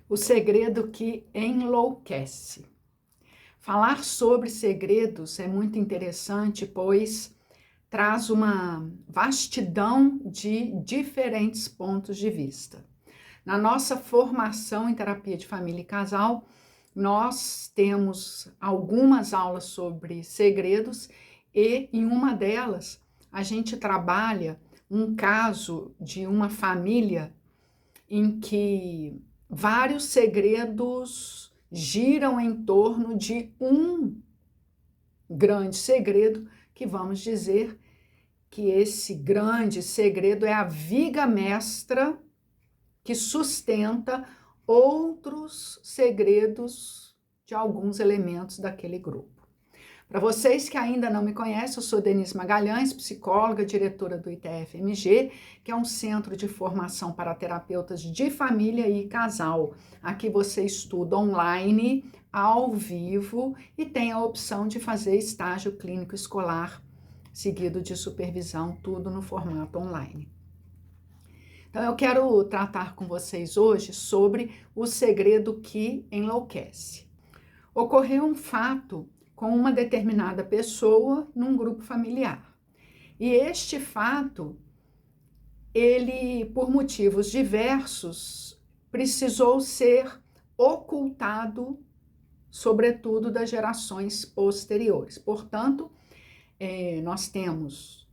O segredo que enlouquece. Falar sobre segredos é muito interessante, pois traz uma vastidão de diferentes pontos de vista. Na nossa formação em terapia de família e casal, nós temos algumas aulas sobre segredos e em uma delas a gente trabalha um caso de uma família em que vários segredos giram em torno de um grande segredo, que vamos dizer que esse grande segredo é a viga mestra que sustenta outros segredos de alguns elementos daquele grupo. Para vocês que ainda não me conhecem, eu sou Denise Magalhães, psicóloga, diretora do ITF-MG, que é um centro de formação para terapeutas de família e casal. Aqui você estuda online, ao vivo e tem a opção de fazer estágio clínico escolar, seguido de supervisão, tudo no formato online. Então, eu quero tratar com vocês hoje sobre o segredo que enlouquece. Ocorreu um fato com uma determinada pessoa num grupo familiar. E este fato, ele, por motivos diversos, precisou ser ocultado, sobretudo das gerações posteriores. Portanto, nós temos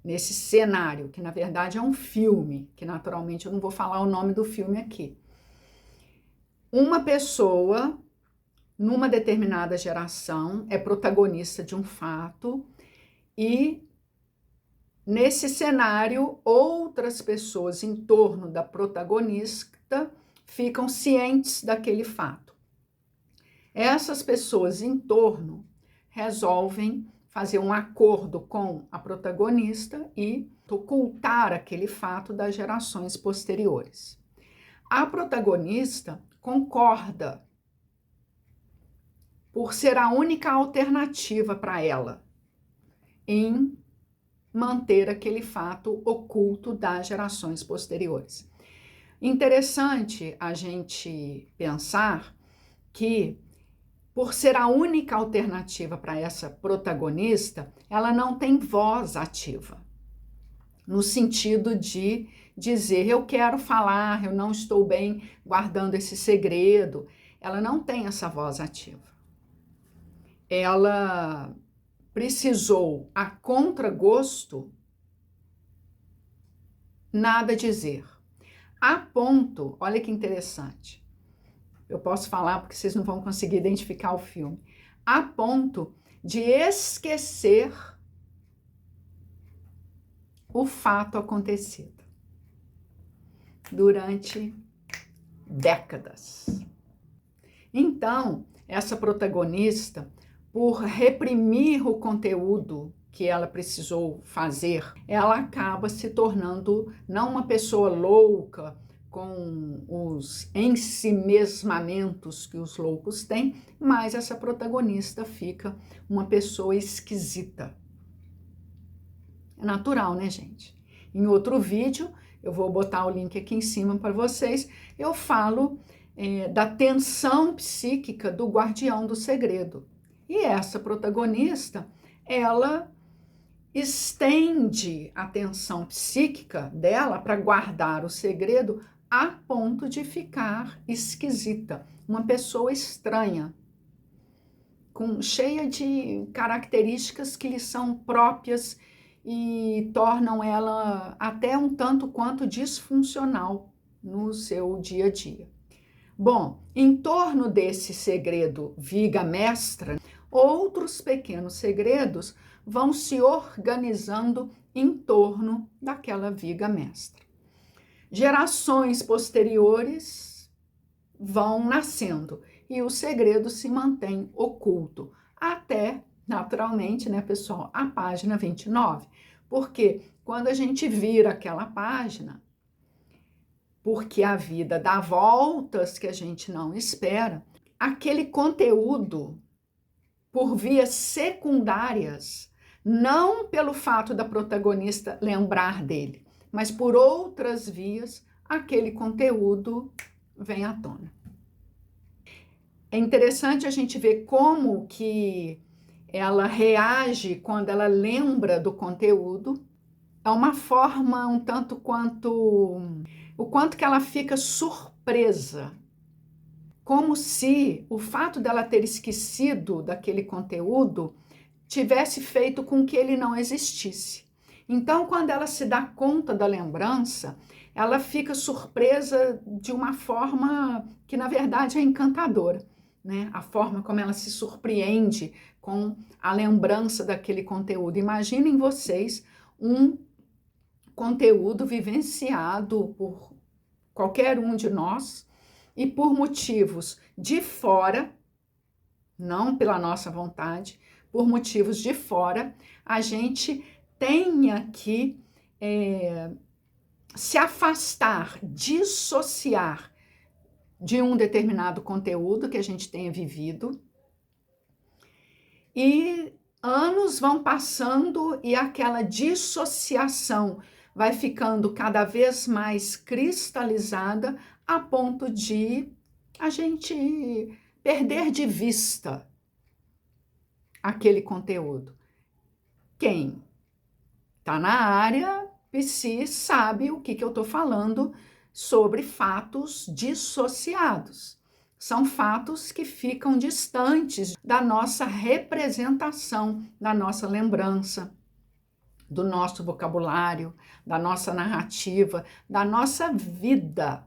nesse cenário, que na verdade é um filme, que naturalmente eu não vou falar o nome do filme aqui, uma pessoa numa determinada geração, é protagonista de um fato e, nesse cenário, outras pessoas em torno da protagonista ficam cientes daquele fato. Essas pessoas em torno resolvem fazer um acordo com a protagonista e ocultar aquele fato das gerações posteriores. A protagonista concorda por ser a única alternativa para ela em manter aquele fato oculto das gerações posteriores. Interessante a gente pensar que, por ser a única alternativa para essa protagonista, ela não tem voz ativa, no sentido de dizer, eu quero falar, eu não estou bem guardando esse segredo. Ela não tem essa voz ativa. Ela precisou, a contragosto, nada dizer. A ponto, olha que interessante, eu posso falar porque vocês não vão conseguir identificar o filme, a ponto de esquecer o fato acontecido durante décadas. Então, essa protagonista, por reprimir o conteúdo que ela precisou fazer, ela acaba se tornando não uma pessoa louca com os ensimesmamentos que os loucos têm, mas essa protagonista fica uma pessoa esquisita. É natural, né, gente? Em outro vídeo, eu vou botar o link aqui em cima para vocês, eu falo da tensão psíquica do guardião do segredo. E essa protagonista, ela estende a tensão psíquica dela para guardar o segredo a ponto de ficar esquisita, uma pessoa estranha, cheia de características que lhe são próprias e tornam ela até um tanto quanto disfuncional no seu dia a dia. Bom, em torno desse segredo viga mestra, outros pequenos segredos vão se organizando em torno daquela viga mestra. Gerações posteriores vão nascendo e o segredo se mantém oculto até, naturalmente, né, pessoal, a página 29. Porque quando a gente vira aquela página, porque a vida dá voltas que a gente não espera, aquele conteúdo, por vias secundárias, não pelo fato da protagonista lembrar dele, mas por outras vias, aquele conteúdo vem à tona. É interessante a gente ver como que ela reage quando ela lembra do conteúdo. É uma forma um tanto quanto o quanto que ela fica surpresa, como se o fato dela ter esquecido daquele conteúdo tivesse feito com que ele não existisse. Então, quando ela se dá conta da lembrança, ela fica surpresa de uma forma que, na verdade, é encantadora, né? A forma como ela se surpreende com a lembrança daquele conteúdo. Imaginem vocês um conteúdo vivenciado por qualquer um de nós e por motivos de fora, não pela nossa vontade, por motivos de fora, a gente tenha que se afastar, dissociar de um determinado conteúdo que a gente tenha vivido, e anos vão passando e aquela dissociação vai ficando cada vez mais cristalizada a ponto de a gente perder de vista aquele conteúdo. Quem está na área psi sabe o que eu estou falando sobre fatos dissociados. São fatos que ficam distantes da nossa representação, da nossa lembrança, do nosso vocabulário, da nossa narrativa, da nossa vida.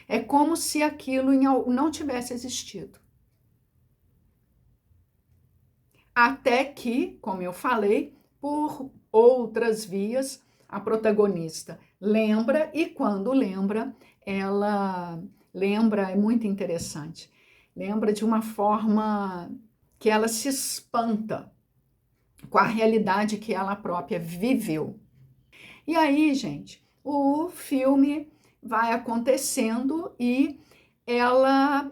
É como se aquilo não tivesse existido. Até que, como eu falei, por outras vias, a protagonista lembra, e quando lembra, ela lembra, é muito interessante, lembra de uma forma que ela se espanta com a realidade que ela própria viveu. E aí, gente, o filme vai acontecendo e ela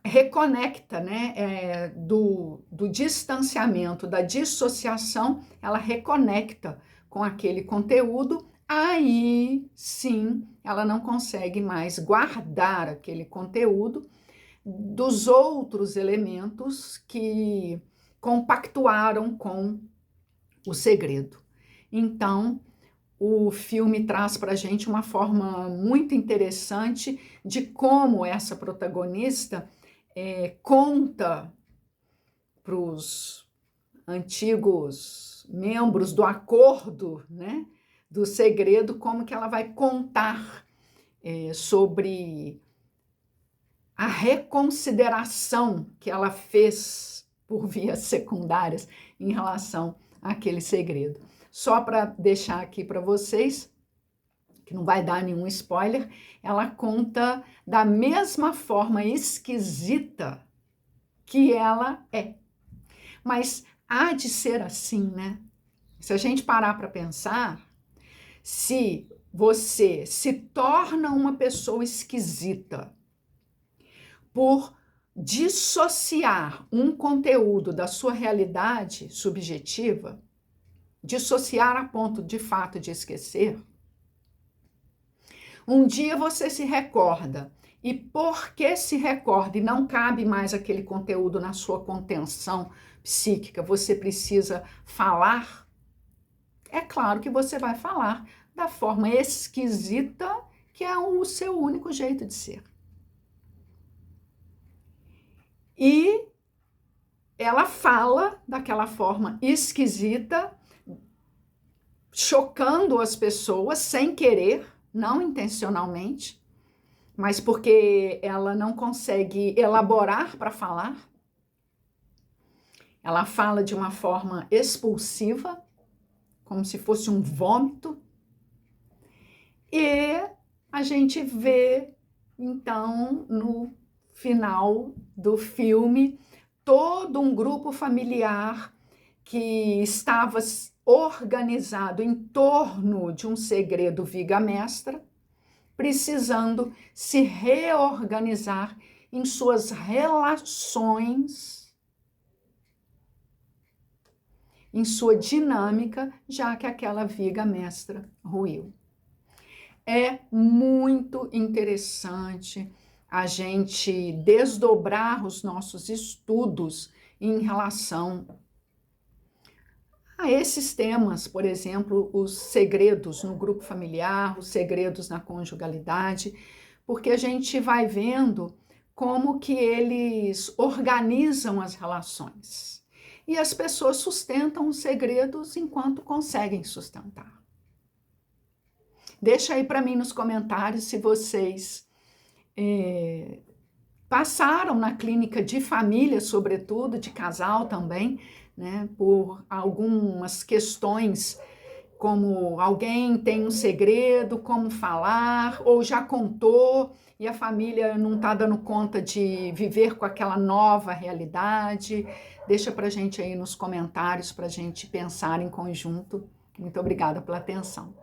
reconecta, né, do distanciamento, da dissociação, ela reconecta com aquele conteúdo, aí sim ela não consegue mais guardar aquele conteúdo dos outros elementos que compactuaram com o segredo. Então, o filme traz para a gente uma forma muito interessante de como essa protagonista conta para os antigos membros do acordo, né, do segredo, como que ela vai contar sobre a reconsideração que ela fez por vias secundárias em relação àquele segredo. Só para deixar aqui para vocês, que não vai dar nenhum spoiler, ela conta da mesma forma esquisita que ela é. Mas há de ser assim, né? Se a gente parar para pensar, se você se torna uma pessoa esquisita por dissociar um conteúdo da sua realidade subjetiva, dissociar a ponto de fato de esquecer, um dia você se recorda, e porque se recorda e não cabe mais aquele conteúdo na sua contenção psíquica, você precisa falar, é claro que você vai falar da forma esquisita que é o seu único jeito de ser. E ela fala daquela forma esquisita, chocando as pessoas sem querer, não intencionalmente, mas porque ela não consegue elaborar para falar. Ela fala de uma forma expulsiva, como se fosse um vômito. E a gente vê, então, no final do filme, todo um grupo familiar que estava organizado em torno de um segredo viga-mestra, precisando se reorganizar em suas relações, em sua dinâmica, já que aquela viga-mestra ruiu. É muito interessante a gente desdobrar os nossos estudos em relação a esses temas, por exemplo, os segredos no grupo familiar, os segredos na conjugalidade, porque a gente vai vendo como que eles organizam as relações. E as pessoas sustentam os segredos enquanto conseguem sustentar. Deixa aí para mim nos comentários se vocês passaram na clínica de família, sobretudo, de casal também, né, por algumas questões, como alguém tem um segredo, como falar, ou já contou e a família não está dando conta de viver com aquela nova realidade. Deixa para a gente aí nos comentários, para a gente pensar em conjunto. Muito obrigada pela atenção.